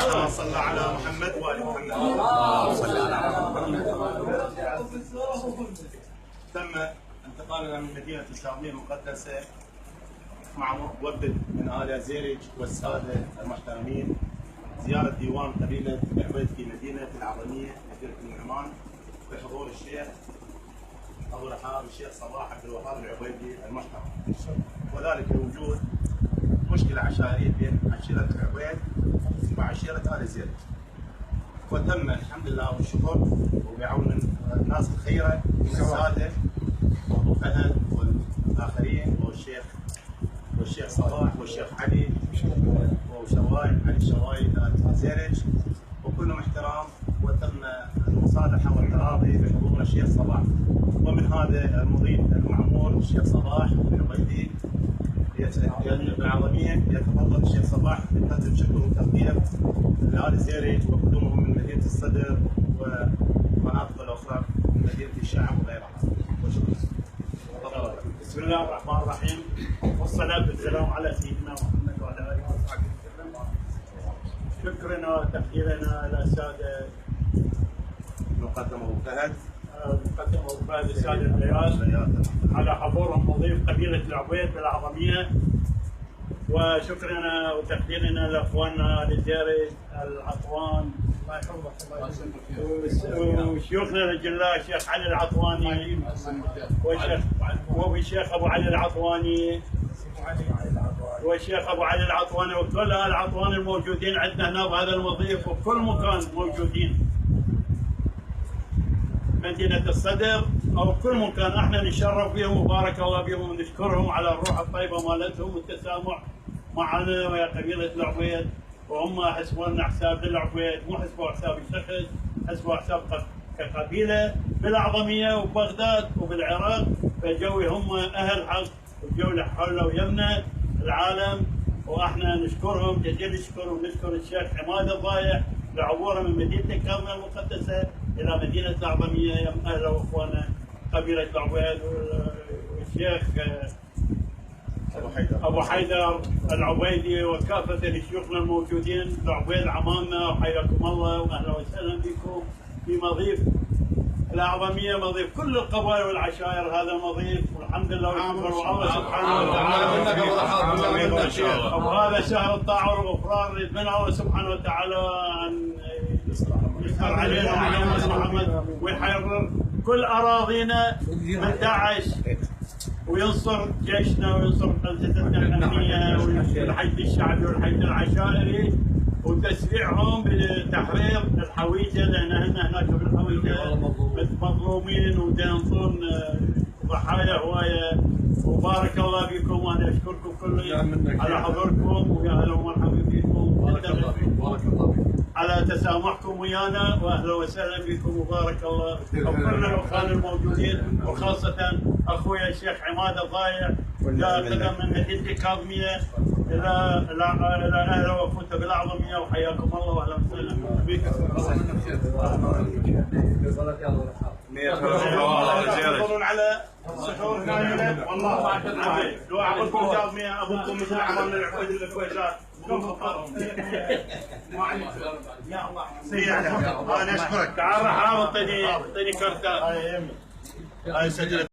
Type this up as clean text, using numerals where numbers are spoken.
اللهم صل على محمد وآل محمد. اللهم صل على محمد. تم انتقالنا من مدينة الكاظمية المقدسة مع وفد من آل زيرج والسادة المحترمين زيارة ديوان قبيلة العبيد في مدينة العظمية مدينة النعمان بحضور الشيخ أبو رحاب الشيخ صلاح عبد الوهاب العبيدي المحترم، وذلك لوجود مشكلة عشائرية بين عشيرة العبيد مع عشيرة آل زيرج، وتم الحمد لله والشكر وبعون الناس الخيرة من السادة أبو فهد والآخرين والشيخ صلاح والشيخ علي وشوايد علي الشوايد آل زيرج وكلهم احترام، وتم المصالحة والتراضي بحضور الشيخ صلاح. ومن هذا المضيف المعمور الشيخ صلاح العبيدي العظمية يتفضل الشيخ صلاح يقدم شكر وتقدير لآل زيرج وقدومهم من مدينة الصدر ومناطق الأخرى من مدينة الشعب وغيرها. وشكرا. بسم الله الرحمن الرحيم، والصلاة والسلام على سيدنا محمد وعلى آله وصحبه وسلم. شكرنا وتقديرنا للسادة مقدم أبو فهد السادة الرياض على حضورهم مضيف قبيلة العبيد بالعظمية، وشكرنا وتقديرنا لاخواننا لزيرج العطوان وشيوخنا الجلاء الشيخ علي العطواني والشيخ ابو علي العطواني والشيخ ابو علي العطواني وكل العطوان الموجودين عندنا هنا بهذا المضيف وكل مكان موجودين مدينة الصدر او كل مكان. احنا نتشرف بهم وبارك الله بهم ونشكرهم على الروح الطيبه مالتهم والتسامح معنا ويا قبيله العبيد، وهم حسبوا لنا حساب للعبيد، مو حسبوا حساب الشخص، حسبوا حساب كقبيله بالعظميه وبغداد وبالعراق، فجوي هم اهل حق وجو حولنا ويمنا العالم، واحنا نشكرهم جزيل الشكر ونشكر الشيخ حماد الضايع لعبوره من مدينه الكاظميه المقدسه الى مدينه العظميه يا اهلا واخوانا قبيله العبيد، والشيخ ابو حيدر العبيدي وكافه شيوخنا الموجودين العبيد عمامنا، وحياكم الله واهلا وسهلا بكم في مضيف الأعظمية، مضيف كل القبائل والعشائر، هذا مضيف والحمد لله والشكر الله سبحانه وتعالى. وهذا شهر الطاعة والغفران نريد من الله سبحانه وتعالى أن يسهر علينا وعلى أمة محمد ويحرر كل أراضينا من داعش وينصر جيشنا وينصر قلتنا الأمنية والحشد الشعبي والحشد العشائري وتسريعهم بتحرير الحويجه، لان هناك بالحويجه مظلومين وينصرون ضحايا هوايه. وبارك الله بكم وانا اشكركم كلكم على حضوركم ويا اهلا ومرحبا بكم على تسامحكم ويانا، واهلا وسهلا بكم وبارك الله وكل الاخوان الموجودين، وخاصه اخويا الشيخ عماد الضايع جاء من مدينه الكاظميه الى اهلا واخوته بالعظميه، وحياكم الله واهلا وسهلا بكم. يحضرون على السحور كامله والله ما اعتقد دعاء ابوكم كاظميه ابوكم مثل عمرنا العبيد الكويتات. يا الله سيدنا انا اشكرك. تعال رح اعطيني كرتة هاي سجلت